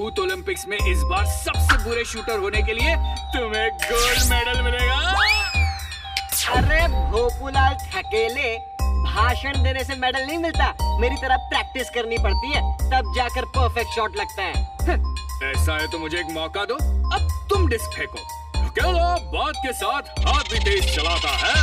Youth Olympics में इस बार सबसे बुरे शूटर होने के लिए तुम्हें गोल्ड मेडल मिलेगा। अरे भोपूलाल थकेले, भाषण देने से मेडल नहीं मिलता, मेरी तरह प्रैक्टिस करनी पड़ती है, तब जाकर परफेक्ट शॉट लगता है। ऐसा है तो मुझे एक मौका दो, अब तुम डिस्क फेंको। अकेला बात के साथ हाथ भी तेज चलाता है।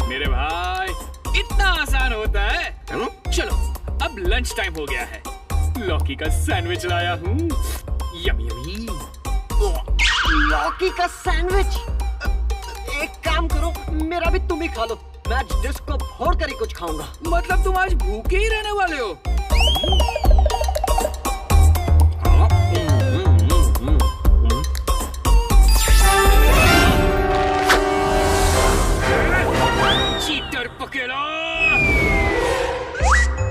मेरे भाई इतना आसान होता है। चलो अब लंच टाइम हो गया है, लौकी का सैंडविच लाया हूँ। Yummy yummy. लौकी का सैंडविच? एक काम करो, मेरा भी तुम ही खा लो, मैं आज डिस्क को फोड़ कर ही कुछ खाऊंगा। मतलब तुम आज भूखे ही रहने वाले हो? चीटर पकेला,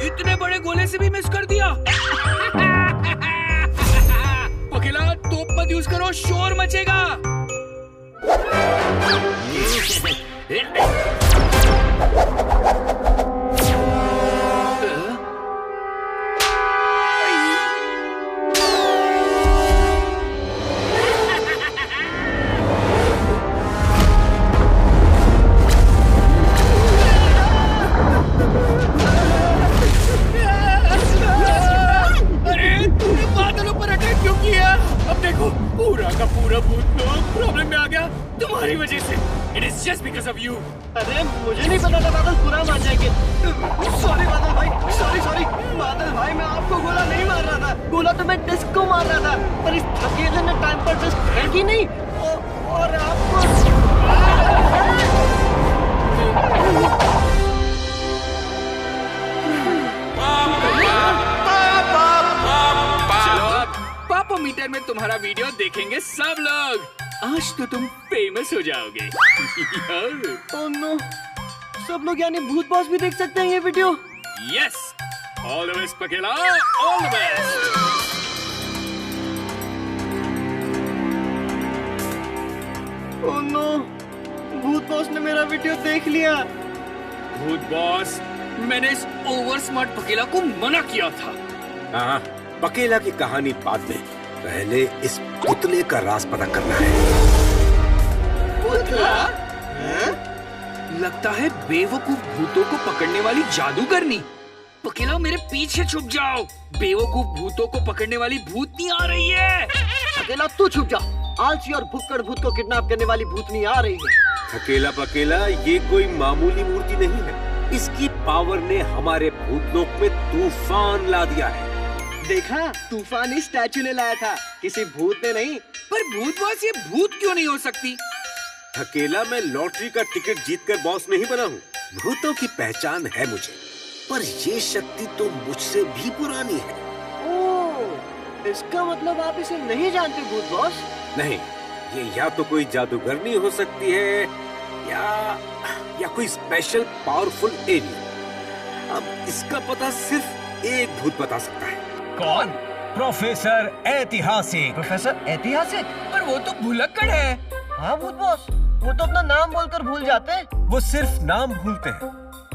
इतने बड़े गोले से भी मिस कर दिया। पकेला तोप मत यूज करो, शोर मचेगा। अब देखो पूरा का पूरा भूत लोग प्रॉब्लम में आ गया तुम्हारी वजह से। It is just because of you. अरे मुझे नहीं पता था बादल पूरा मान जाएंगे। सॉरी बादल भाई, सॉरी बादल भाई, मैं आपको गोला नहीं मार रहा था, गोला तो मैं डिस्क को मार रहा था, पर इस थकेले ने टाइम पर डिस्क फेंकी नहीं और आपको। मीटर में तुम्हारा वीडियो देखेंगे सब लोग। आज तो तुम फेमस हो जाओगे। ओह नो, सब लोग यानी भूत बॉस भी देख सकते हैं ये video? Yes, all the best पकेला, all the best. Oh no, भूत बॉस ने मेरा वीडियो देख लिया। भूत बॉस, मैंने इस ओवर स्मार्ट पकेला को मना किया था। हाँ, पकेला की कहानी बाद में, पहले इस पुतले का राज पता करना है। पुतला? लगता है बेवकूफ भूतों को पकड़ने वाली जादूगरनी। पकेला मेरे पीछे छुप जाओ, बेवकूफ भूतों को पकड़ने वाली भूतनी आ रही है। अकेला तू छुप जा, आलसी और भुक्कड़ भूत को किडनैप करने वाली भूतनी आ रही है। अकेला पकेला ये कोई मामूली मूर्ति नहीं है, इसकी पावर ने हमारे भूतलोक में तूफान ला दिया है। देखा, तूफानी स्टैचू ने लाया था, किसी भूत ने नहीं। पर भूत बॉस, ये भूत क्यों नहीं हो सकती? अकेला मैं लॉटरी का टिकट जीतकर बॉस नहीं बना हूँ, भूतों की पहचान है मुझे, पर ये शक्ति तो मुझसे भी पुरानी है। ओह, इसका मतलब आप इसे नहीं जानते भूत बॉस? नहीं, ये या तो कोई जादूगरनी हो सकती है या कोई स्पेशल पावरफुल एलियन। अब इसका पता सिर्फ एक भूत बता सकता है। कौन? प्रोफेसर ऐतिहासिक। प्रोफेसर ऐतिहासिक? पर वो तो भुलक्कड़ है। हाँ भूत बॉस, वो तो अपना नाम बोलकर भूल जाते हैं। वो सिर्फ नाम भूलते हैं,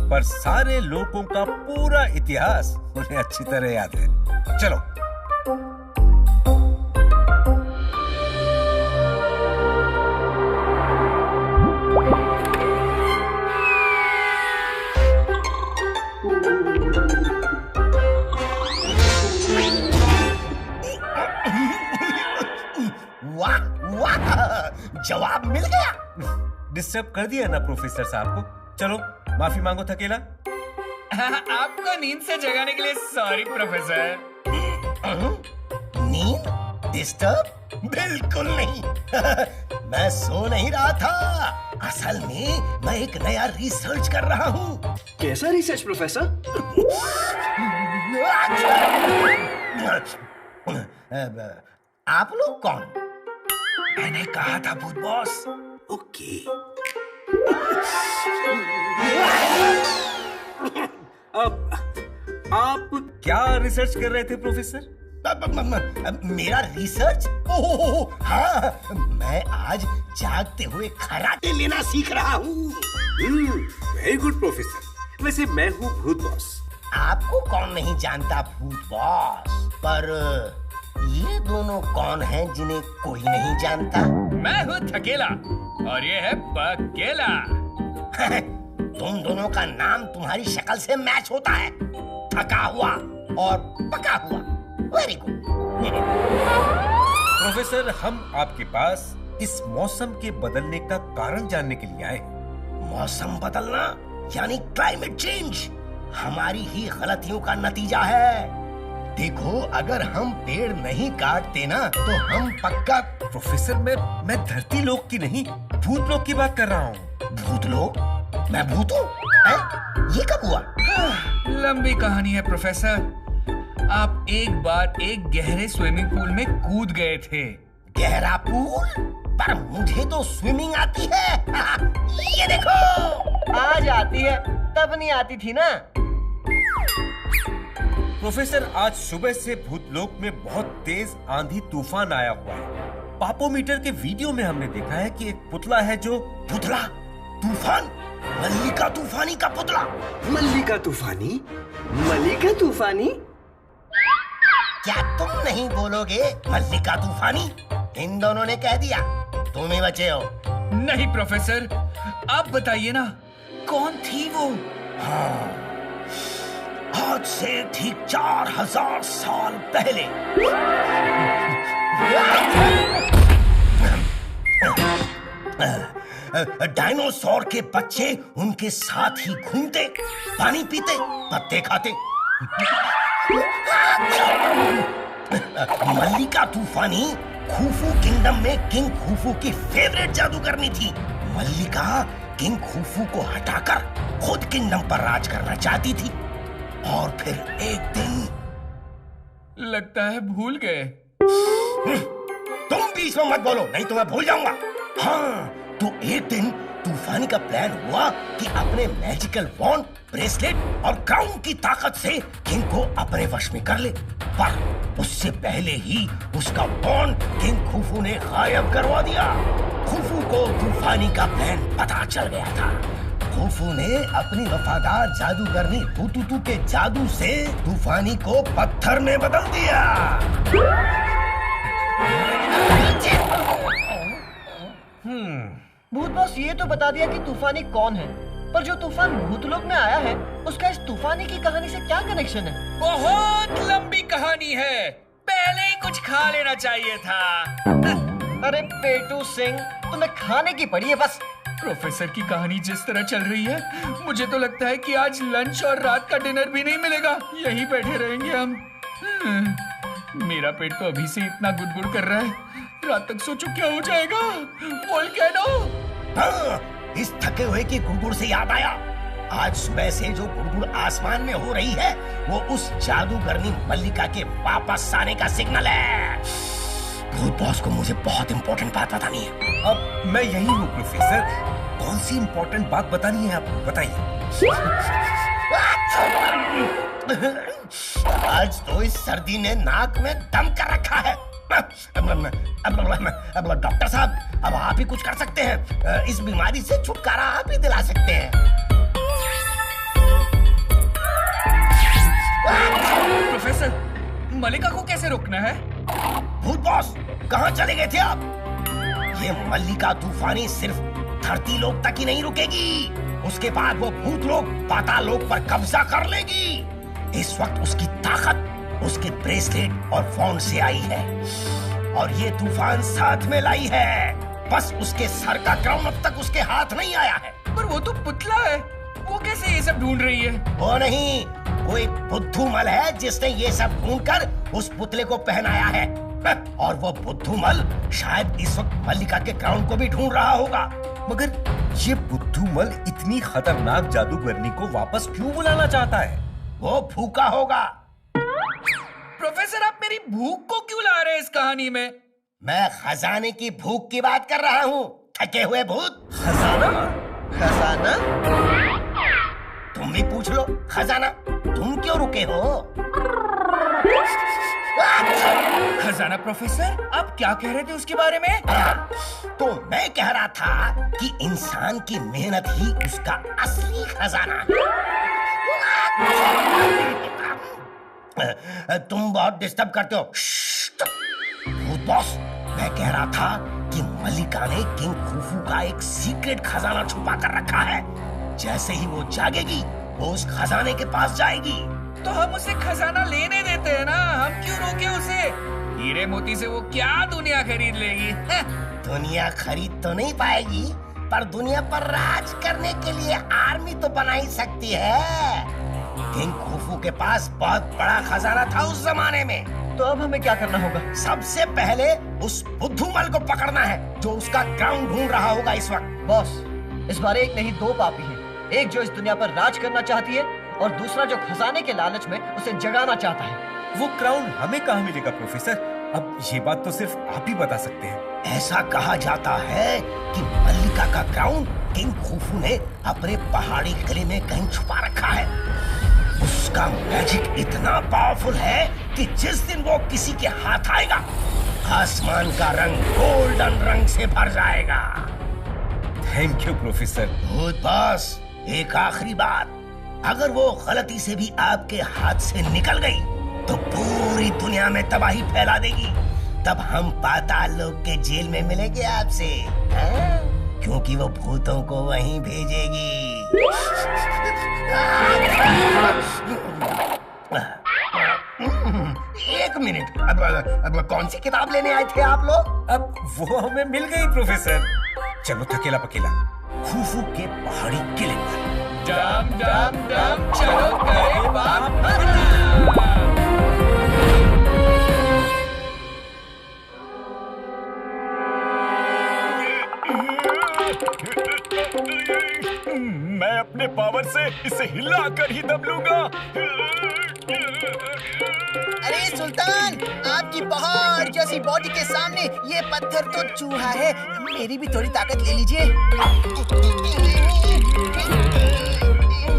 पर सारे लोगों का पूरा इतिहास उन्हें अच्छी तरह याद है। चलो। जवाब मिल गया। डिस्टर्ब कर दिया ना प्रोफेसर साहब को। चलो माफी मांगो थकेला। आपको नींद से जगाने के लिए सॉरी प्रोफेसर। नींद डिस्टर्ब? बिल्कुल नहीं। मैं सो नहीं रहा था, असल में मैं एक नया रिसर्च कर रहा हूँ। कैसा रिसर्च प्रोफेसर? आप लोग कौन? मैंने कहा था भूत बॉस। ओके। अब आप क्या रिसर्च कर रहे थे प्रोफेसर? मेरा रिसर्च? ओह हाँ, मैं आज जागते हुए खराटे लेना सीख रहा हूँ। Very good professor. वैसे मैं हूँ भूत बॉस। आपको कौन नहीं जानता भूत बॉस, पर ये दोनों कौन हैं जिन्हें कोई नहीं जानता? मैं हूँ थकेला और ये है पकेला। तुम दोनों का नाम तुम्हारी शक्ल से मैच होता है, थका हुआ और पका हुआ। Very good. प्रोफेसर, हम आपके पास इस मौसम के बदलने का कारण जानने के लिए आए हैं। मौसम बदलना यानी क्लाइमेट चेंज हमारी ही गलतियों का नतीजा है। देखो, अगर हम पेड़ नहीं काटते ना तो हम पक्का। प्रोफेसर, मैं धरती लोक की नहीं, भूत लोक की बात कर रहा हूँ। भूत लोक? मैं भूत हूँ? ये कब हुआ? लंबी कहानी है प्रोफेसर। आप एक बार एक गहरे स्विमिंग पूल में कूद गए थे। गहरा पूल? पर मुझे तो स्विमिंग आती है। ये देखो। आज आती है, तब नहीं आती थी ना। प्रोफेसर, आज सुबह से भूत लोक में बहुत तेज आंधी तूफान आया हुआ है। पापोमीटर के वीडियो में हमने देखा है कि एक पुतला है जो। पुतला? तूफान? मल्लिका तूफानी का पुतला? मल्लिका तूफानी? मल्लिका तूफानी? क्या तुम नहीं बोलोगे मल्लिका तूफानी? इन दोनों ने कह दिया, तुम ही बचे हो। नहीं प्रोफेसर, आप बताइए ना, कौन थी वो? हाँ, आज से ठीक 4000 साल पहले डायनासोर के बच्चे उनके साथ ही घूमते, पानी पीते, पत्ते खाते। मल्लिका तूफानी खूफू किंगडम में किंग खूफू की फेवरेट जादूगरनी थी। मल्लिका किंग खूफू को हटाकर खुद किंगडम पर राज करना चाहती थी। और फिर एक दिन। लगता है भूल गए। तुम बीच में मत बोलो, नहीं तो मैं भूल जाऊंगा। हाँ, तो एक दिन तूफानी का प्लान हुआ कि अपने मैजिकल वॉन्ड, ब्रेसलेट और क्राउन की ताकत से किंग को अपने वश में कर ले। पर उससे पहले ही उसका वॉन्ड किंग खूफू ने गायब करवा दिया। खूफू को तूफानी का प्लान पता चल गया था। खूफू ने अपनी वफादार जादूगरनी हुतुतु के जादू से तूफानी को पत्थर में बदल दिया। भूत बॉस ये तो बता दिया कि तूफानी कौन है, पर जो तूफान भूतलोक में आया है उसका इस तूफानी की कहानी से क्या कनेक्शन है? बहुत लंबी कहानी है, पहले ही कुछ खा लेना चाहिए था। अरे पेटू सिंह, तुम्हें खाने की पड़ी है बस। प्रोफेसर की कहानी जिस तरह चल रही है, मुझे तो लगता है कि आज लंच और रात का डिनर भी नहीं मिलेगा, यहीं बैठे रहेंगे हम। मेरा पेट तो अभी से इतना गुड़गुड़ कर रहा है, रात तक सोचो क्या हो जाएगा। वोल्केनो। हाँ, इस थके हुए की गुड़गुड़ से याद आया, आज सुबह से जो गुड़गुड़ आसमान में हो रही है वो उस जादूगरनी मल्लिका के वापस आने का सिग्नल है। भूत बॉस को मुझे बहुत इंपॉर्टेंट बात बतानी है। अब मैं यही हूँ प्रोफेसर, कौन सी इंपॉर्टेंट बात बतानी है आपको, बताइए। आज तो इस सर्दी ने नाक में दम कर रखा है। अब डॉक्टर साहब, अब आप ही कुछ कर सकते हैं। इस बीमारी से छुटकारा आप ही दिला सकते हैं। प्रोफेसर, मल्लिका को कैसे रोकना है? भूत बॉस, कहाँ चले गए थे आप? ये मल्लिका तूफानी सिर्फ धरती लोक तक ही नहीं रुकेगी, उसके बाद वो भूत लोक, पाताल लोक पर कब्जा कर लेगी। इस वक्त उसकी ताकत उसके ब्रेसलेट और वॉन्ड से आई है, और ये तूफान साथ में लाई है। बस उसके सर का क्राउन अब तक उसके हाथ नहीं आया है। पर वो तो पुतला है, वो कैसे ये सब ढूंढ रही है? वो नहीं, कोई बुद्धूमल है जिसने ये सब ढूंढकर उस पुतले को पहनाया है। और वो बुद्धूमल शायद इस वक्त मल्लिका के क्राउन को भी ढूंढ रहा होगा। मगर ये बुद्धूमल इतनी खतरनाक जादूगरनी को वापस क्यों बुलाना चाहता है? वो भूखा होगा। प्रोफेसर, आप मेरी भूख को क्यों ला रहे हैं इस कहानी में? मैं खजाने की भूख की बात कर रहा हूँ, थके हुए भूत। खजाना? खजाना? तुम भी पूछ लो, खजाना। तुम क्यों रुके हो? खजाना प्रोफेसर, आप क्या कह रहे थे उसके बारे में? तो मैं कह रहा था कि इंसान की मेहनत ही उसका असली खजाना है। तुम बहुत डिस्टर्ब करते हो। भूत बॉस, मैं कह रहा था कि मल्लिका ने किंग खुफू का एक सीक्रेट खजाना छुपा कर रखा है। जैसे ही वो जागेगी वो उस खजाने के पास जाएगी। तो हम उसे खजाना लेने देते हैं ना, हम क्यों रोके उसे? हीरे मोती से वो क्या दुनिया खरीद लेगी? दुनिया खरीद तो नहीं पाएगी, पर दुनिया पर राज करने के लिए आर्मी तो बना ही सकती है। किंग खुफू के पास बहुत बड़ा खजाना था उस जमाने में। तो अब हमें क्या करना होगा? सबसे पहले उस बुद्धूमल को पकड़ना है जो उसका क्राउन ढूंढ रहा होगा इस वक्त। बॉस, इस बार एक नहीं दो पापी हैं। एक जो इस दुनिया पर राज करना चाहती है और दूसरा जो खजाने के लालच में उसे जगाना चाहता है। वो क्राउन हमें कहाँ मिलेगा प्रोफेसर? अब ये बात तो सिर्फ आप ही बता सकते हैं। ऐसा कहा जाता है कि मल्लिका का क्राउन किंग खुफू ने अपने पहाड़ी किले में कहीं छुपा रखा है। उसका मैजिक इतना पावरफुल है कि जिस दिन वो किसी के हाथ आएगा, आसमान का रंग गोल्डन रंग से भर जाएगा। Thank you professor. भूत बॉस, एक आखिरी बात, अगर वो गलती से भी आपके हाथ से निकल गई तो पूरी दुनिया में तबाही फैला देगी। तब हम पाताल लोक के जेल में मिलेंगे आपसे, क्योंकि वो भूतों को वहीं भेजेगी। एक मिनट, अब कौन सी किताब लेने आए थे आप लोग? अब वो हमें मिल गई प्रोफेसर। चलो थकेला पकेला खुफू के पहाड़ी किले पर। डम डम डम, चलो करे बाप। मैं अपने पावर से इसे हिलाकर ही दब लूंगा। अरे सुल्तान, आपकी पहाड़ जैसी बॉडी के सामने ये पत्थर तो चूहा है। मेरी भी थोड़ी ताकत ले लीजिए।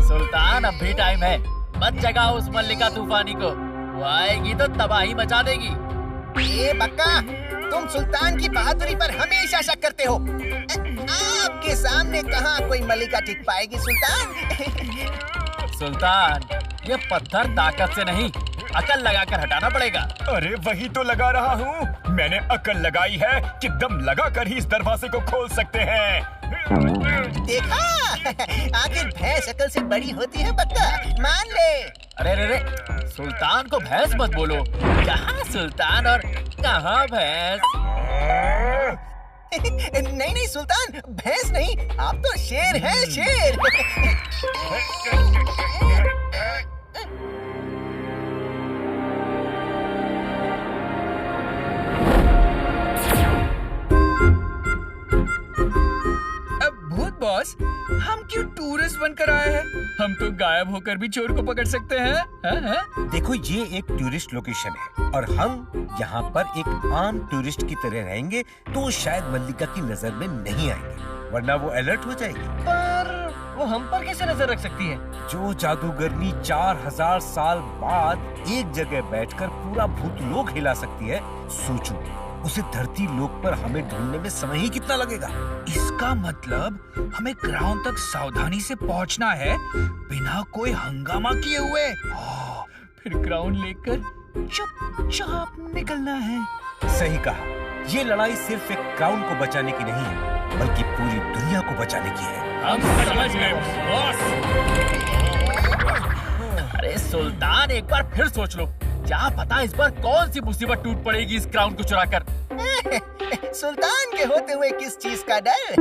सुल्तान, अब भी टाइम है। मत जगाओ उस मल्लिका तूफानी को, वो आएगी तो तबाही मचा देगी। ये बक्का, तुम सुल्तान की बहादुरी पर हमेशा शक करते हो। आपके सामने कहाँ कोई मल्लिका टिक पाएगी सुल्तान। सुल्तान, ये पत्थर ताकत से नहीं, अकल लगाकर हटाना पड़ेगा। अरे वही तो लगा रहा हूँ। मैंने अकल लगाई है कि दम लगाकर ही इस दरवाजे को खोल सकते हैं। देखा, आखिर भैंस अकल से बड़ी होती है बक्का, मान ले। अरे रे रे, सुल्तान को भैंस मत बोलो। कहाँ सुल्तान और कहाँ भैंस? नहीं नहीं सुल्तान, भैंस नहीं, आप तो शेर हैं, शेर। बॉस, हम क्यों टूरिस्ट बनकर आए हैं? हम तो गायब होकर भी चोर को पकड़ सकते हैं। हाँ? देखो, ये एक टूरिस्ट लोकेशन है और हम यहाँ पर एक आम टूरिस्ट की तरह रहेंगे तो शायद मल्लिका की नजर में नहीं आएंगे, वरना वो अलर्ट हो जाएगी। पर वो हम पर कैसे नजर रख सकती है? जो जादूगरनी 4000 साल बाद एक जगह बैठकर पूरा भूतलोक हिला सकती है, सोचो उसे धरती लोक पर हमें ढूंढने में समय ही कितना लगेगा। इसका मतलब हमें ग्राउंड तक सावधानी से पहुंचना है, बिना कोई हंगामा किए हुए। फिर ग्राउंड लेकर चुपचाप निकलना है। सही कहा, ये लड़ाई सिर्फ एक क्राउन को बचाने की नहीं है, बल्कि पूरी दुनिया को बचाने की है। हम समझ गए बॉस। अरे सुल्तान, एक बार फिर सोच लो, क्या पता इस बार कौन सी मुसीबत टूट पड़ेगी इस क्राउन को चुराकर। सुल्तान के होते हुए किस चीज का डर?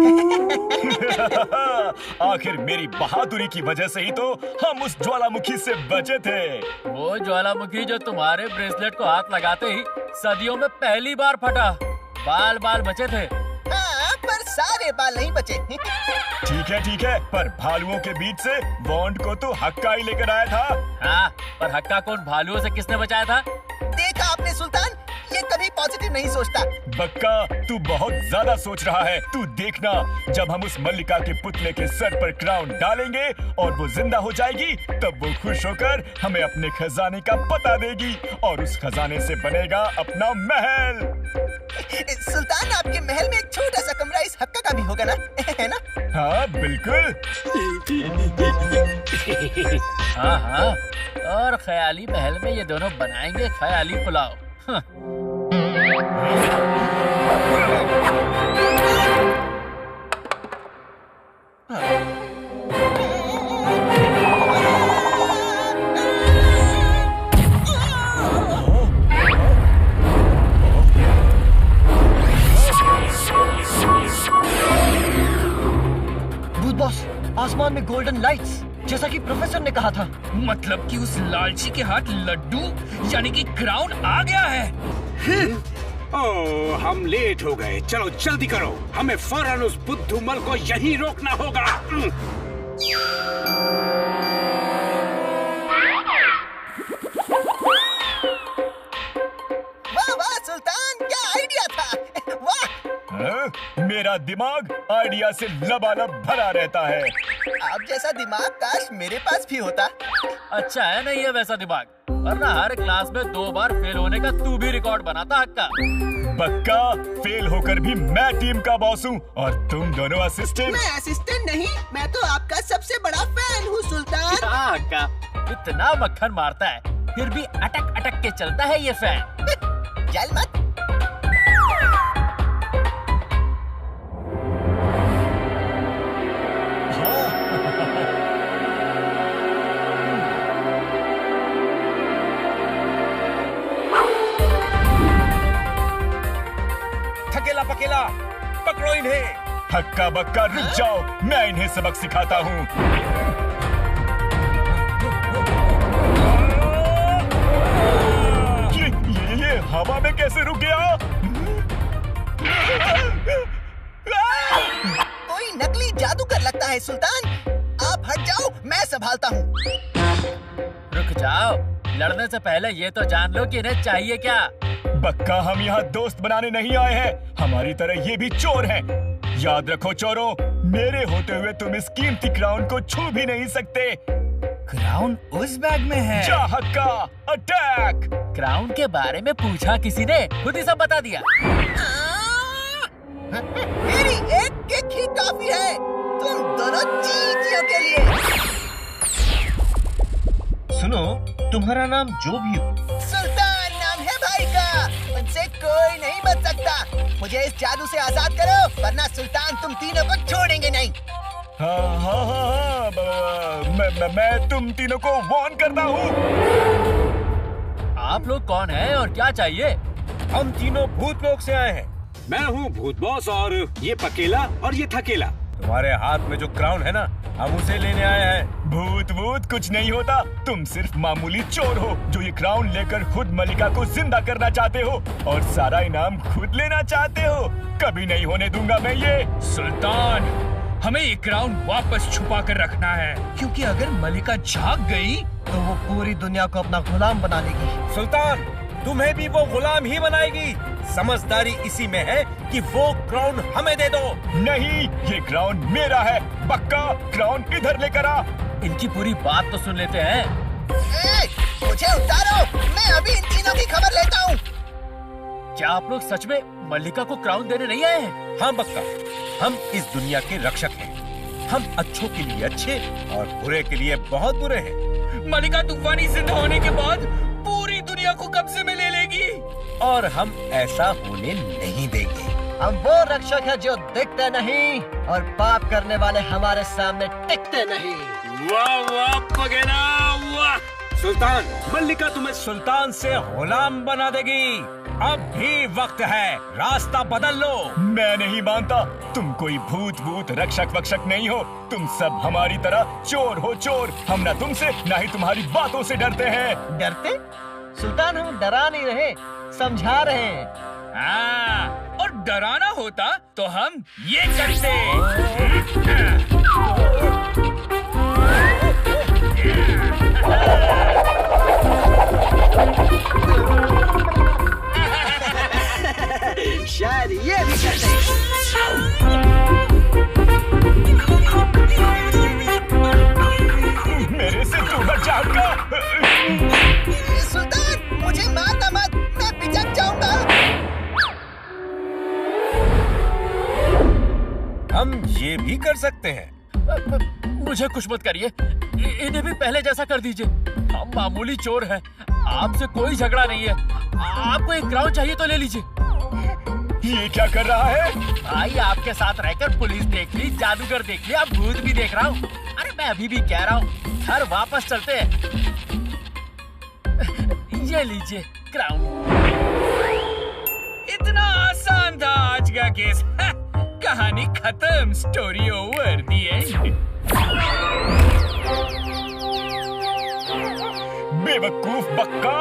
आखिर मेरी बहादुरी की वजह से ही तो हम उस ज्वालामुखी से बचे थे। वो ज्वालामुखी जो तुम्हारे ब्रेसलेट को हाथ लगाते ही सदियों में पहली बार फटा। बाल बाल बचे थे। हाँ, पर सारे बाल नहीं बचे। ठीक है, पर भालुओं के बीच से बॉन्ड को तो हक्का ही लेकर आया था। हाँ, पर हक्का कौन भालुओं से किसने बचाया था? देखा आपने सुल्तान, ये कभी पॉजिटिव पॉजिटिव नहीं सोचता। बक्का, तू बहुत ज्यादा सोच रहा है। तू देखना, जब हम उस मल्लिका के पुतले के सर पर क्राउन डालेंगे और वो जिंदा हो जाएगी, तब वो खुश होकर हमें अपने खजाने का पता देगी और उस खजाने से बनेगा अपना महल। सुल्तान, आपके महल में एक छोटा सा कमरा इस हक्का का भी होगा ना? है ना? हाँ बिल्कुल। हाँ हाँ, और ख्याली महल में ये दोनों बनाएंगे ख्याली पुलाव। हाँ। भूत बॉस, आसमान में गोल्डन लाइट्स, जैसा कि प्रोफेसर ने कहा था। मतलब कि उस लालची के हाथ लड्डू यानी कि क्राउन आ गया है। ओह, हम लेट हो गए। चलो जल्दी करो, हमें फौरन उस बुद्धूमल को यहीं रोकना होगा। वाह वाह सुल्तान, क्या आइडिया था। वाह, हाँ? मेरा दिमाग आइडिया से लबालब भरा रहता है। आप जैसा दिमाग काश मेरे पास भी होता। अच्छा है नहीं है वैसा दिमाग, वरना हर क्लास में 2 बार फेल होने का तू भी रिकॉर्ड बनाता हक्का। बक्का, फेल होकर भी मैं टीम का बॉस हूँ और तुम दोनों असिस्टेंट। मैं असिस्टेंट नहीं, मैं तो आपका सबसे बड़ा फैन हूँ सुल्तान। हाँ हक्का, इतना मक्खन मारता है फिर भी अटक अटक के चलता है ये फैन। जल मत। थकेला पकेला, पकड़ो इन्हें। हक्का बक्का रुक जाओ, मैं इन्हें सबक सिखाता हूँ। ये हवा में कैसे रुक गया? कोई नकली जादूगर लगता है सुल्तान। आप हट जाओ, मैं संभालता हूँ। रुक जाओ, लड़ने से पहले ये तो जान लो कि इन्हें चाहिए क्या। बक्का, हम यहाँ दोस्त बनाने नहीं आए हैं, हमारी तरह ये भी चोर हैं। याद रखो चोरों, मेरे होते हुए तुम इस कीमती क्राउन को छू भी नहीं सकते। क्राउन उस बैग में है। जा हक्का, अटैक। क्राउन के बारे में पूछा किसी ने, खुद ही सब बता दिया। मेरी एक किक ही काफी है तुम दोनों चींटियों के लिए। सुनो, तुम्हारा नाम जो भी हो, सुल्तान नाम है भाई का, उनसे कोई नहीं बच सकता। मुझे इस जादू से आजाद करो, वरना सुल्तान तुम तीनों को छोड़ेंगे नहीं। हाँ हाँ हाँ हाँ, मैं तुम तीनों को वार्न करता हूँ। आप लोग कौन हैं और क्या चाहिए? हम तीनों भूत लोक से आए हैं। मैं हूँ भूत बॉस और ये पकेला और ये थकेला। तुम्हारे हाथ में जो क्राउन है ना, हम उसे लेने आए हैं। भूत भूत कुछ नहीं होता, तुम सिर्फ मामूली चोर हो जो ये क्राउन लेकर खुद मलिका को जिंदा करना चाहते हो और सारा इनाम खुद लेना चाहते हो। कभी नहीं होने दूंगा मैं ये। सुल्तान, हमें ये क्राउन वापस छुपा कर रखना है, क्योंकि अगर मलिका जाग गई तो वो पूरी दुनिया को अपना गुलाम बना लेगी। सुल्तान, तुम्हें भी वो गुलाम ही बनाएगी। समझदारी इसी में है कि वो क्राउन हमें दे दो। नहीं, ये क्राउन मेरा है। बक्का, क्राउन इधर लेकर आ। इनकी पूरी बात तो सुन लेते हैं। मुझे उतारो, मैं अभी इन तीनों की खबर लेता हूँ। क्या आप लोग सच में मल्लिका को क्राउन देने नहीं आए हैं? हाँ बक्का, हम इस दुनिया के रक्षक हैं। हम अच्छों के लिए अच्छे और बुरे के लिए बहुत बुरे हैं। मलिका तूफानी जिंदा होने के बाद पूरी दुनिया को कब्जे में ले लेगी और हम ऐसा होने नहीं देंगे। हम वो रक्षक हैं जो दिखते नहीं और पाप करने वाले हमारे सामने टिकते नहीं। वाह वाह पगेला, वाह। सुल्तान, मल्लिका तुम्हें सुल्तान से गुलाम बना देगी। अब भी वक्त है, रास्ता बदल लो। मैं नहीं मानता, तुम कोई भूत भूत रक्षक वक्षक नहीं हो। तुम सब हमारी तरह चोर हो, चोर। हम ना तुमसे ना ही तुम्हारी बातों से डरते हैं। डरते? सुल्तान, हम डरा नहीं रहे, समझा रहे हैं। हाँ, और डराना होता तो हम ये करते। हम ये भी कर सकते हैं। मुझे कुछ मत करिए, इन्हें भी पहले जैसा कर दीजिए। हम मामूली चोर हैं, आपसे कोई झगड़ा नहीं है। आपको एक क्राउन चाहिए तो ले लीजिए। ये क्या कर रहा है? भाई आपके साथ रहकर पुलिस देख ली, जादूगर देख लिया, भूत भी देख रहा हूँ। अरे मैं अभी भी कह रहा हूँ, घर वापस चलते हैं। ये लीजिए क्राउन। इतना आसान था आज का केस। कहानी खत्म, स्टोरी ओवर, दी एंड। बेवकूफ बक्का।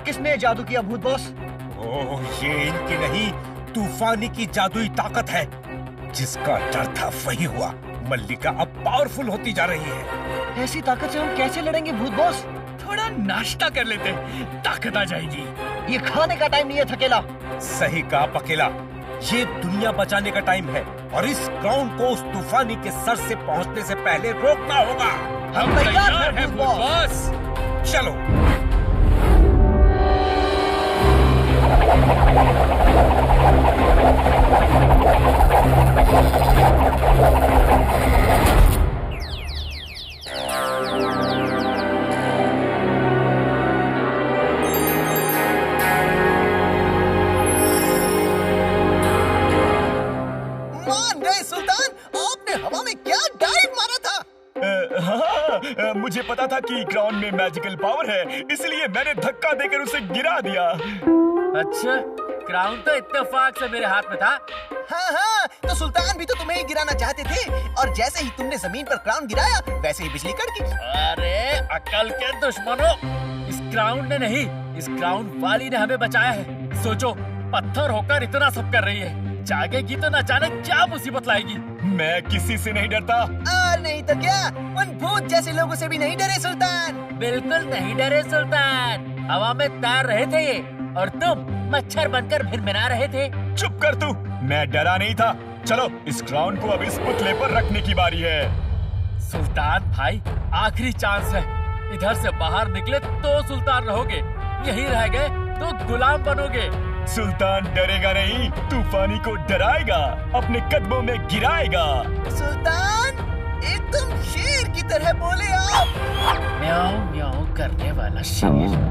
किसने जादू किया भूत बॉस? ओह, ये इनकी नहीं, तूफानी की जादुई ताकत है। जिसका डर था वही हुआ। मल्लिका अब पावरफुल होती जा रही है। ऐसी ताकत से हम कैसे लड़ेंगे भूत बॉस? थोड़ा नाश्ता कर लेते, ताकत आ जाएगी। ये खाने का टाइम नहीं है थकेला। सही कहा पकेला, ये दुनिया बचाने का टाइम है और इस क्राउन को उस तूफानी के सर से पहुंचने से पहले रोकना होगा। हम तैयार हैं भूत बॉस। चलो। मान गए सुल्तान, आपने हवा में क्या डाइव मारा था? हाँ, मुझे पता था कि क्राउन में मैजिकल पावर है, इसलिए मैंने धक्का देकर उसे गिरा दिया। अच्छा, क्राउन तो इत्तेफाक से मेरे हाथ में था। हाँ, तो सुल्तान भी तो तुम्हें ही गिराना चाहते थे और जैसे ही तुमने जमीन पर क्राउन गिराया वैसे ही बिजली कड़की। अरे अकल के दुश्मनों, इस क्राउन ने नहीं, इस क्राउन वाली ने हमें बचाया है। सोचो, पत्थर होकर इतना सब कर रही है, जागेगी तो न जाने क्या मुसीबत लाएगी। मैं किसी से नहीं डरता। और नहीं तो क्या, उन भूत जैसे लोगों से भी नहीं डरे सुल्तान। बिल्कुल नहीं डरे सुल्तान, हवा में तैर रहे थे ये और तुम मच्छर बनकर भिनभिना रहे थे। चुप कर तू, मैं डरा नहीं था। चलो, इस क्राउन को अब इस पुतले पर रखने की बारी है। सुल्तान भाई, आखिरी चांस है। इधर से बाहर निकले तो सुल्तान रहोगे, यहीं रह गए तो गुलाम बनोगे। सुल्तान डरेगा नहीं, तूफानी को डराएगा, अपने कदमों में गिराएगा। सुल्तान, एकदम शेर की तरह बोले आप। म्याऊं म्याऊं करने वाला शेर।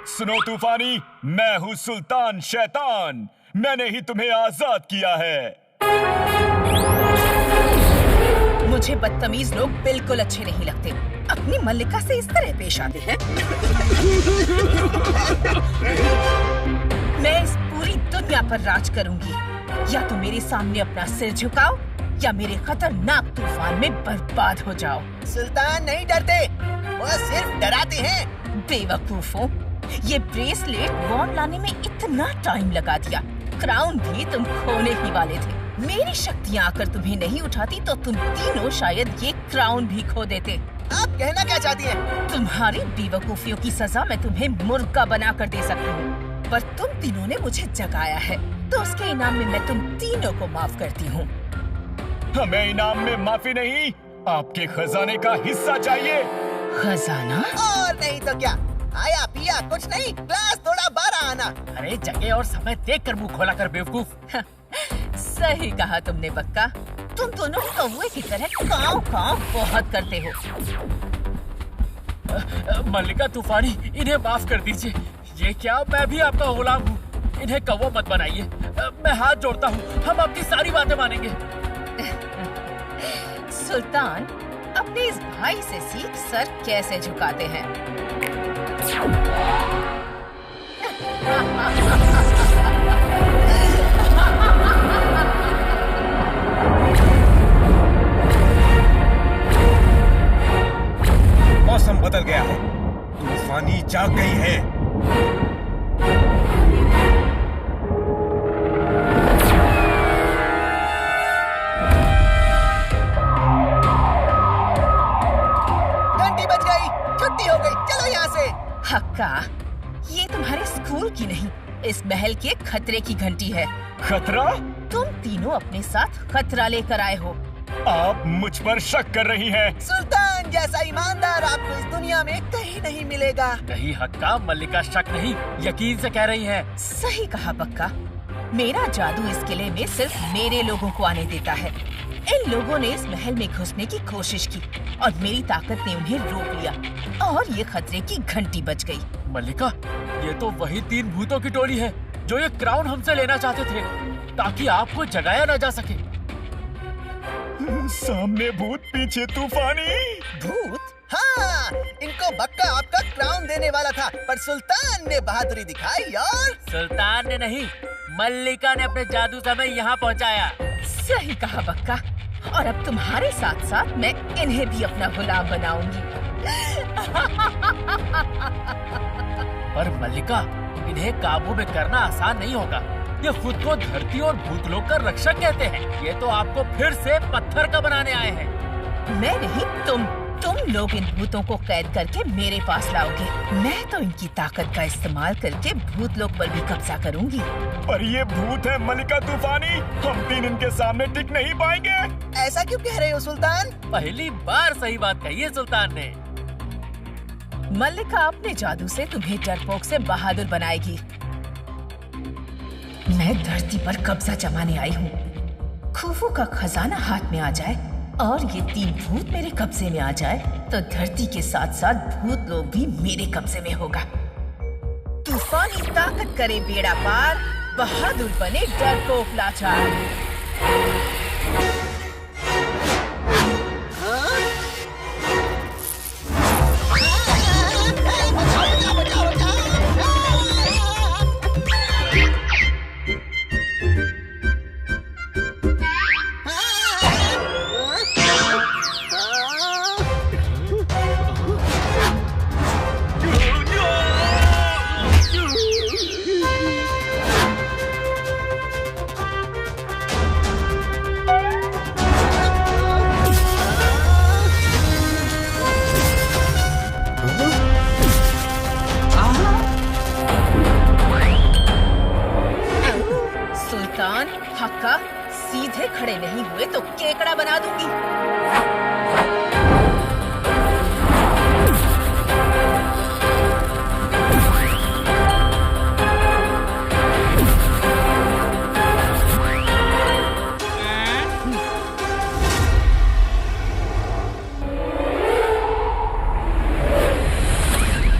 सुनो तूफानी, मैं हूँ सुल्तान शैतान, मैंने ही तुम्हें आजाद किया है। मुझे बदतमीज लोग बिल्कुल अच्छे नहीं लगते। अपनी मल्लिका से इस तरह पेश आते हैं। मैं इस पूरी दुनिया पर राज करूंगी। या तो मेरे सामने अपना सिर झुकाओ या मेरे खतरनाक तूफान में बर्बाद हो जाओ। सुल्तान नहीं डरते, वो सिर्फ डराते हैं। बेवकूफों, ये ब्रेसलेट वॉन्ड लाने में इतना टाइम लगा दिया। क्राउन भी तुम खोने ही वाले थे। मेरी शक्तियाँ आकर तुम्हें नहीं उठाती तो तुम तीनों शायद ये क्राउन भी खो देते। आप कहना क्या चाहती हैं? तुम्हारी बेवकूफियों की सजा मैं तुम्हें मुर्गा बना कर दे सकती हूँ, पर तुम तीनों ने मुझे जगाया है तो उसके इनाम में मैं तुम तीनों को माफ करती हूँ। हमें इनाम में माफी नहीं, आपके खजाने का हिस्सा चाहिए। खजाना? और नहीं तो क्या, आया पिया कुछ नहीं, क्लास थोड़ा 12 आना। अरे जगह और समय देख कर मुंह खोला कर बेवकूफ। सही कहा तुमने बक्का, तुम दोनों कौवे की तरह काव काव बहुत करते हो। मल्लिका तूफानी, इन्हें माफ कर दीजिए। ये क्या, मैं भी आपका गुलाम हूँ। इन्हें कौवा मत बनाइए। मैं हाथ जोड़ता हूँ, हम आपकी सारी बातें मानेंगे। सुल्तान, अपने इस भाई से सीख सर कैसे झुकाते हैं। मौसम बदल गया है, तूफानी जाग गई है। घंटी बज गई, छुट्टी हो गई, चलो यहाँ से। हक्का, ये तुम्हारे स्कूल की नहीं, इस महल के खतरे की घंटी है। खतरा? तुम तीनों अपने साथ खतरा लेकर आए हो। आप मुझ पर शक कर रही हैं। सुल्तान जैसा ईमानदार आपको इस दुनिया में कहीं नहीं मिलेगा। नहीं हक्का, मल्लिका शक नहीं, यकीन से कह रही है। सही कहा पक्का। मेरा जादू इस किले में सिर्फ मेरे लोगों को आने देता है। इन लोगों ने इस महल में घुसने की कोशिश की और मेरी ताकत ने उन्हें रोक लिया और ये खतरे की घंटी बज गई। मल्लिका, ये तो वही 3 भूतों की टोली है जो ये क्राउन हमसे लेना चाहते थे ताकि आपको जगाया न जा सके। सामने भूत, पीछे तूफानी। भूत? हाँ, इनको बक्का आपका क्राउन देने वाला था, पर सुल्तान ने बहादुरी दिखाई और सुल्तान ने नहीं, मल्लिका ने अपने जादू से हमें यहाँ पहुँचाया। सही कहा बक्का, और अब तुम्हारे साथ साथ मैं इन्हें भी अपना गुलाम बनाऊंगी। पर मल्लिका, इन्हें काबू में करना आसान नहीं होगा। ये खुद को धरती और भूतलोक का रक्षक कहते हैं। ये तो आपको फिर से पत्थर का बनाने आए हैं। मैं नहीं, तुम लोग इन भूतों को कैद करके मेरे पास लाओगे। मैं तो इनकी ताकत का इस्तेमाल करके भूतलोक पर भी कब्जा करूंगी। पर ये भूत है मल्लिका तूफानी, हम 3 इनके सामने टिक नहीं पाएंगे। ऐसा क्यों कह रहे हो सुल्तान? पहली बार सही बात कही है सुल्तान ने। मल्लिका अपने जादू से तुम्हें डरपोक से बहादुर बनाएगी। मैं धरती पर कब्जा जमाने आई हूँ। खुफू का खजाना हाथ में आ जाए और ये 3 भूत मेरे कब्जे में आ जाए तो धरती के साथ साथ भूत लोग भी मेरे कब्जे में होगा। तूफानी ताकत करे बेड़ा पार, बहादुर बने डरपोक लाचार। हक्का, सीधे खड़े नहीं हुए तो केकड़ा बना दूंगी।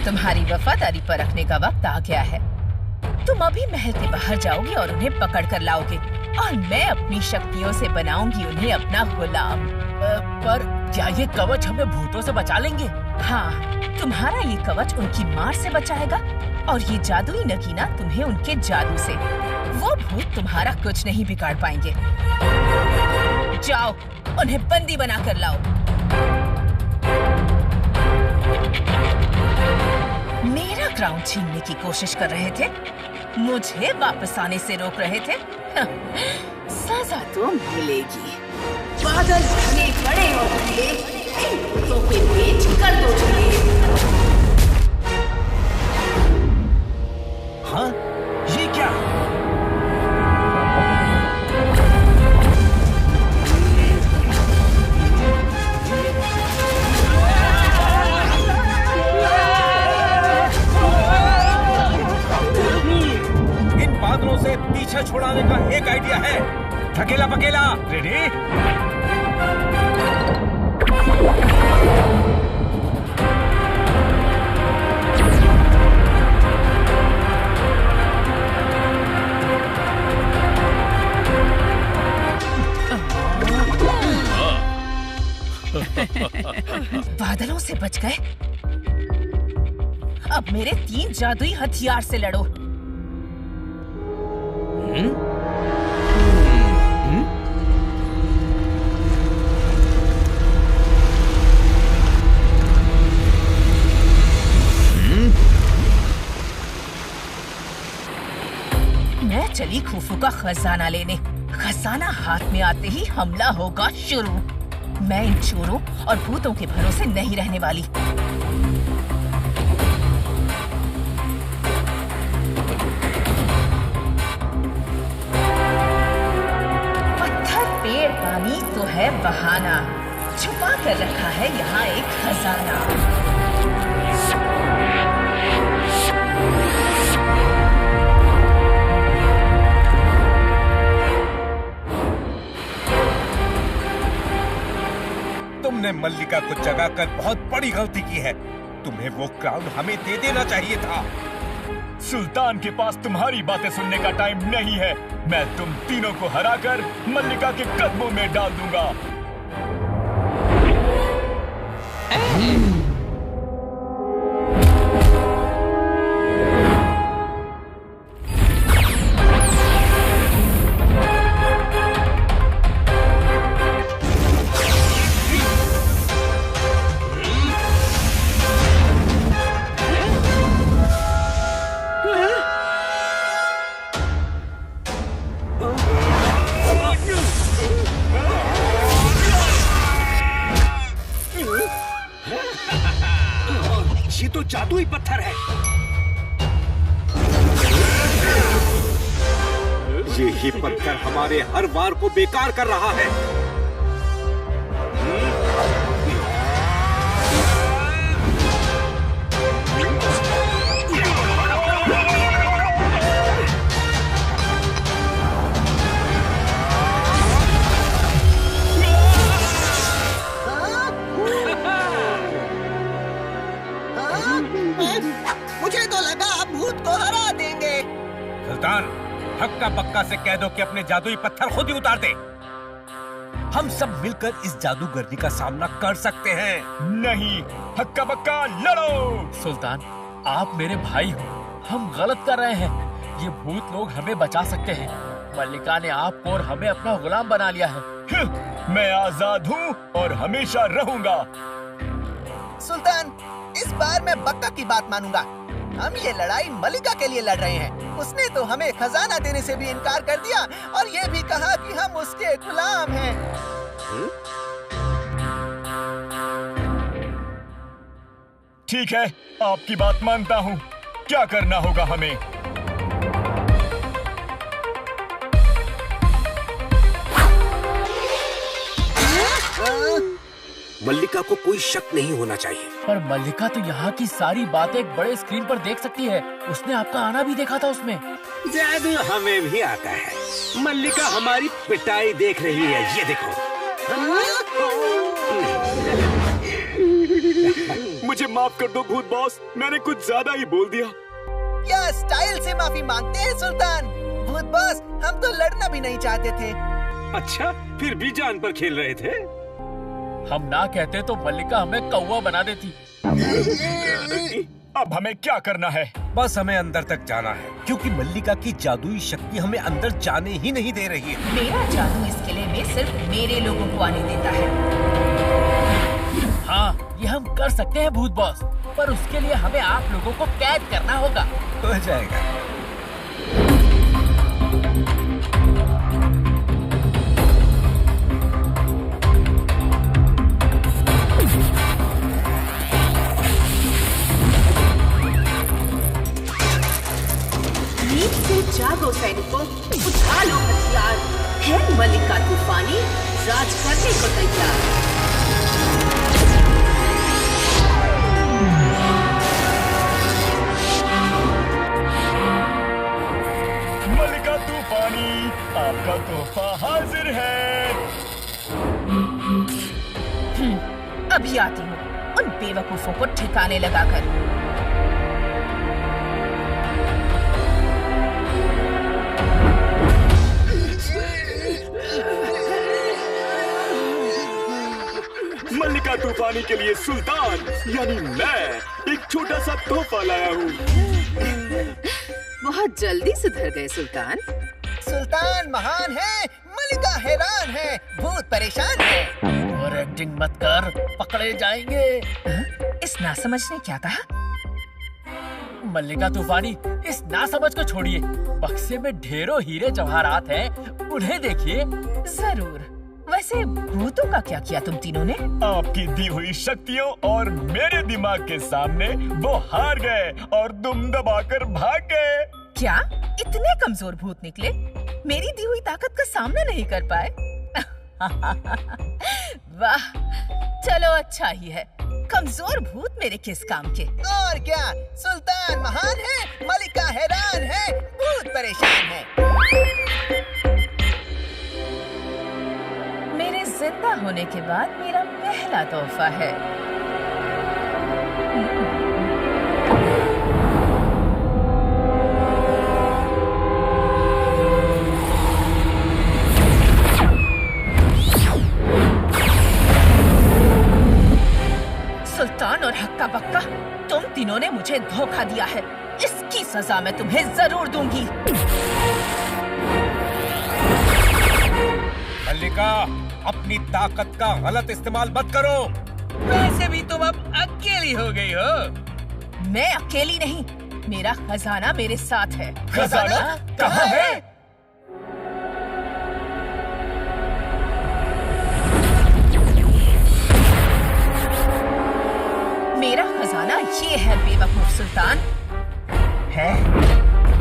तुम्हारी वफादारी परखने का वक्त आ गया है। तुम अभी महल के बाहर जाओगे और उन्हें पकड़ कर लाओगे और मैं अपनी शक्तियों से बनाऊंगी उन्हें अपना गुलाम। पर क्या ये कवच हमें भूतों से बचा लेंगे? हाँ, तुम्हारा ये कवच उनकी मार से बचाएगा और ये जादुई नगीना तुम्हें उनके जादू से। वो भूत तुम्हारा कुछ नहीं बिगाड़ पाएंगे। जाओ, उन्हें बंदी बना कर लाओ। मेरा क्राउन छीनने की कोशिश कर रहे थे, मुझे वापस आने से रोक रहे थे। सजा तो मिलेगी। बादल घने बड़े हो गए, इन भूतों पे पेच कर दो चले। हाँ, ये क्या? बादलों से पीछे छुड़ाने का एक आइडिया है। थकेला पकेला, रेडी? बादलों से बच गए। अब मेरे 3 जादुई हथियार से लड़ो। मैं चली खुफू का खजाना लेने। खजाना हाथ में आते ही हमला होगा शुरू। मैं इन चोरों और भूतों के भरोसे नहीं रहने वाली। पत्थर, पेड़, पानी तो है बहाना। छुपा कर रखा है यहाँ एक खजाना। तुमने मल्लिका को जगाकर बहुत बड़ी गलती की है। तुम्हें वो क्राउन हमें दे देना चाहिए था। सुल्तान के पास तुम्हारी बातें सुनने का टाइम नहीं है। मैं तुम तीनों को हराकर मल्लिका के कदमों में डाल दूंगा। ये तो जादुई पत्थर है। ये पत्थर हमारे हर वार को बेकार कर रहा है। मुझे तो लगा आप भूत को हरा देंगे। सुल्तान, हक्का बक्का से कह दो कि अपने जादुई पत्थर खुद ही उतार दे। हम सब मिलकर इस जादूगरनी का सामना कर सकते हैं। नहीं, हक्का बक्का लड़ो। सुल्तान, आप मेरे भाई हो। हम गलत कर रहे हैं। ये भूत लोग हमें बचा सकते हैं। मल्लिका ने आपको और हमें अपना गुलाम बना लिया है। मैं आजाद हूँ और हमेशा रहूंगा। सुल्तान, इस बार मैं बक्का की बात मानूंगा। हम ये लड़ाई मल्लिका के लिए लड़ रहे हैं। उसने तो हमें खजाना देने से भी इनकार कर दिया और ये भी कहा कि हम उसके गुलाम हैं। ठीक है, आपकी बात मानता हूँ। क्या करना होगा हमें? मल्लिका को कोई शक नहीं होना चाहिए। पर मल्लिका तो यहाँ की सारी बातें एक बड़े स्क्रीन पर देख सकती है। उसने आपका आना भी देखा था उसमें। जादू हमें भी आता है। मल्लिका हमारी पिटाई देख रही है। ये देखो। मुझे माफ कर दो भूत बॉस, मैंने कुछ ज्यादा ही बोल दिया। क्या स्टाइल से माफी मांगते हैं सुल्तान? भूत बॉस, हम तो लड़ना भी नहीं चाहते थे। अच्छा, फिर भी जान पर खेल रहे थे। हम ना कहते तो मल्लिका हमें कौवा बना देती। अब हमें क्या करना है? बस हमें अंदर तक जाना है, क्योंकि मल्लिका की जादुई शक्ति हमें अंदर जाने ही नहीं दे रही है। मेरा जादू इस किले में सिर्फ मेरे लोगों को आने देता है। हाँ, ये हम कर सकते हैं भूत बॉस, पर उसके लिए हमें आप लोगों को कैद करना होगा। हो जाएगा। जागो सैनिकों, उठा लो हथियार। है मल्लिका तूफानी राज करने को तैयार। मल्लिका तूफानी, आपका तोहफा हाजिर है। अभी आती हूँ उन बेवकूफों को ठिकाने लगाकर। मल्लिका मल्लिका तूफानी के लिए सुल्तान यानी मैं एक छोटा सा तोहफा लाया हूँ। बहुत जल्दी सुधर गए सुल्तान। सुल्तान महान है, मलिका हैरान है, भूत परेशान है। और एक्टिंग मत कर, पकड़े जाएंगे। इस नासमझ ने क्या कहा? मल्लिका तूफानी, इस नासमझ को छोड़िए। बक्से में ढेरों हीरे जवाहरात हैं, उन्हें देखिए। जरूर। वैसे भूतों का क्या किया तुम तीनों ने? आपकी दी हुई शक्तियों और मेरे दिमाग के सामने वो हार गए और दुम दबाकर भाग गए। क्या इतने कमजोर भूत निकले? मेरी दी हुई ताकत का सामना नहीं कर पाए? वाह, चलो अच्छा ही है। कमजोर भूत मेरे किस काम के? और क्या, सुल्तान महान है, मलिका हैरान है, भूत परेशान है। मेरे जिंदा होने के बाद मेरा पहला तोहफा है। सुल्तान और हक्का बक्का, तुम तीनों ने मुझे धोखा दिया है। इसकी सजा मैं तुम्हें जरूर दूंगी। मल्लिका, अपनी ताकत का गलत इस्तेमाल मत करो। वैसे भी तुम अब अकेली हो गई हो। मैं अकेली नहीं, मेरा खजाना मेरे साथ है। खजाना कहाँ है? मेरा खजाना ये है बेवकूफ सुल्तान। है?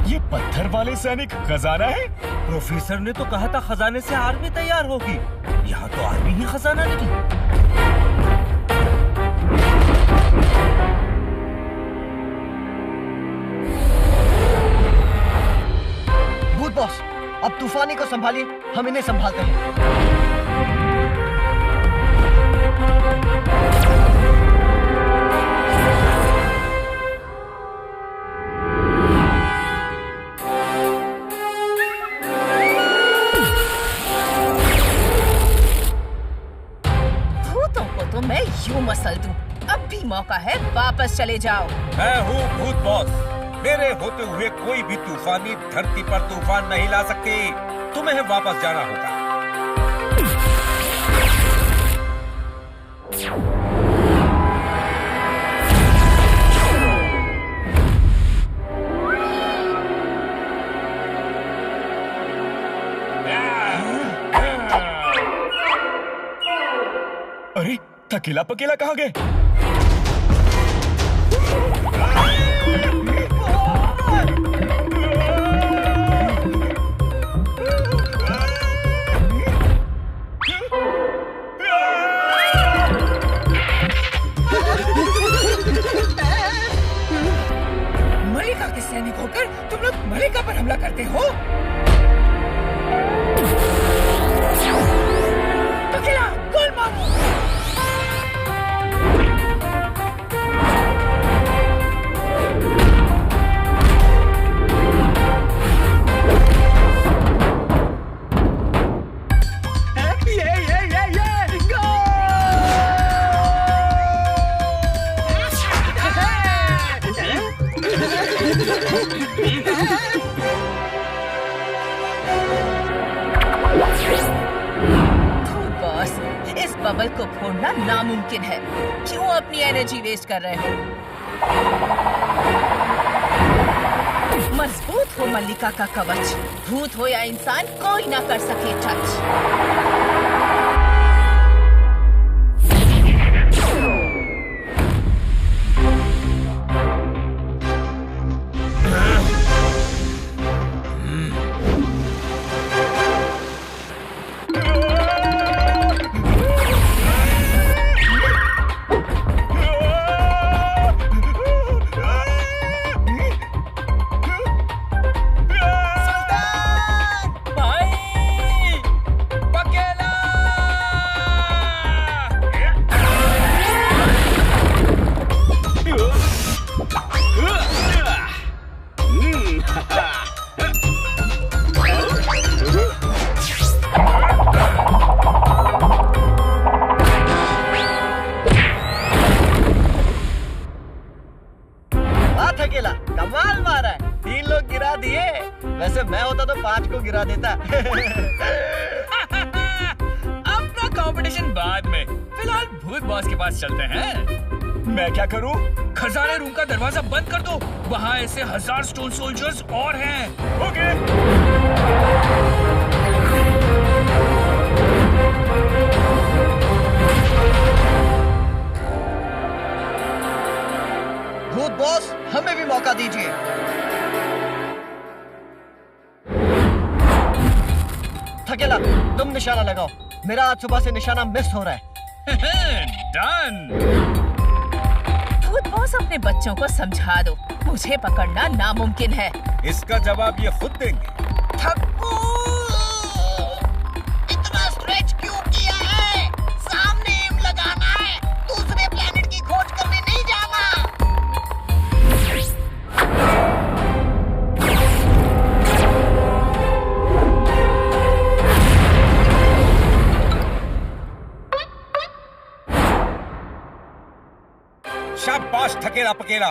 ये पत्थर वाले सैनिक खजाना है? प्रोफेसर ने तो कहा था खजाने से आर्मी तैयार होगी। यहाँ तो आर्मी ही खजाना निकली। भूत बॉस, अब तूफानी को संभालिए, हम इन्हें संभालते हैं। मैं यूं मसल दूं। अब भी मौका है, वापस चले जाओ। मैं हूँ भूत बॉस। मेरे होते हुए कोई भी तूफानी धरती पर तूफान नहीं ला सकती। तुम्हें वापस जाना होगा। अरे थकेला पकेला कहाँ गए? मलिका के सैनिक होकर तुम लोग मलिका पर हमला करते हो? पकेला, गोल मारो। इस बबल को फोड़ना नामुमकिन है। क्यों अपनी एनर्जी वेस्ट कर रहे हो? मजबूत हो मल्लिका का कवच। भूत हो या इंसान, कोई ना कर सके टच। पकेला! वैसे मैं होता तो 5 को गिरा देता। अपना कंपटीशन बाद में, फिलहाल भूत बॉस के पास चलते हैं। मैं क्या करूं? खजाने रूम का दरवाजा बंद कर दो, वहाँ ऐसे 1000 स्टोन सोल्जर्स और हैं। ओके। भूत बॉस, हमें भी मौका दीजिए। थकेला, तुम निशाना लगाओ। मेरा आज सुबह से निशाना मिस हो रहा है। डन। भूत बॉस अपने बच्चों को समझा दो, मुझे पकड़ना नामुमकिन है। इसका जवाब ये खुद देंगे। इतना स्ट्रेच क्यों किया है? सामने एम लगाना है, दूसरे प्लेनेट की खोज करने नहीं जाना। शाबाश थकेला पकेला,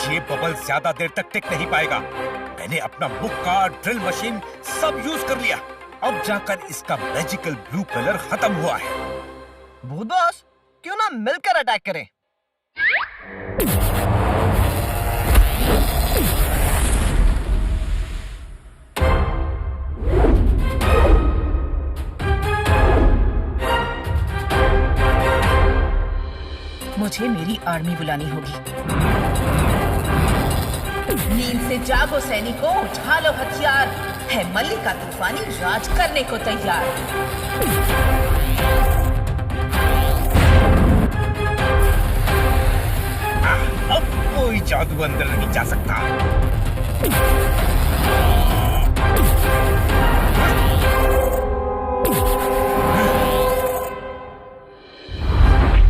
ये बबल ज्यादा देर तक टिक नहीं पाएगा। मैंने अपना मुक्का, ड्रिल मशीन सब यूज कर लिया। अब जाकर इसका मैजिकल ब्लू कलर खत्म हुआ है। भूत बॉस, क्यों ना मिलकर अटैक करें? मुझे मेरी आर्मी बुलानी होगी। नींद से जागो सैनिकों, उठा लो हथियार, है मल्लिका तूफानी राज करने को तैयार। अब कोई जादू अंदर नहीं जा सकता।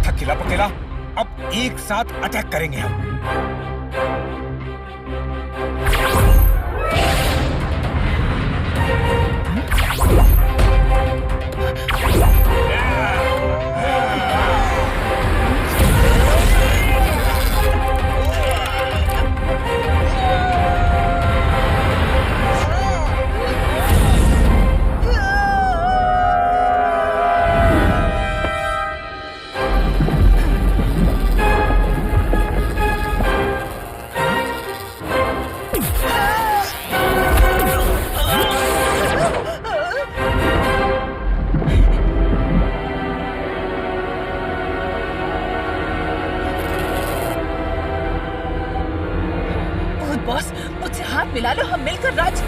थकेला पकेला, अब एक साथ अटैक करेंगे हम। बॉस, मुझसे हाथ मिला लो, हम मिलकर राज।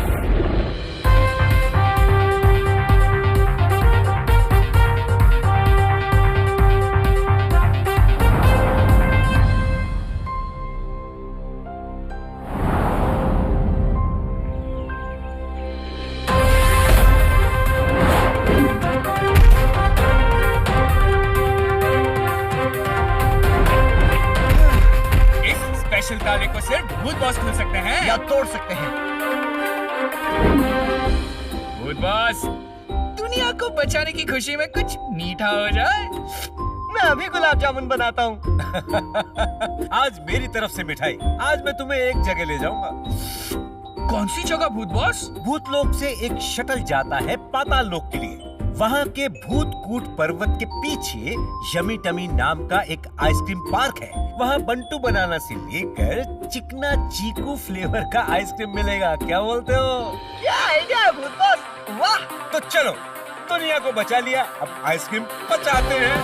स्पेशल ताले को सिर्फ भूत बॉस खोल सकते हैं या तोड़ सकते हैं। भूत बॉस, दुनिया को बचाने की खुशी में कुछ मीठा हो जाए। मैं अभी गुलाब जामुन बनाता हूँ। आज मेरी तरफ से मिठाई। आज मैं तुम्हें एक जगह ले जाऊंगा। कौन सी जगह भूत बॉस? भूत लोक से एक शटल जाता है पाताल लोक के लिए। वहाँ के भूतकूट पर्वत के पीछे यमी टमी नाम का एक आइसक्रीम पार्क है। वहाँ बंटू बनाना से लेकर चिकना चीकू फ्लेवर का आइसक्रीम मिलेगा। क्या बोलते हो? क्या आइडिया है भूत बॉस, वाह! तो चलो, दुनिया को बचा लिया, अब आइसक्रीम बचाते हैं।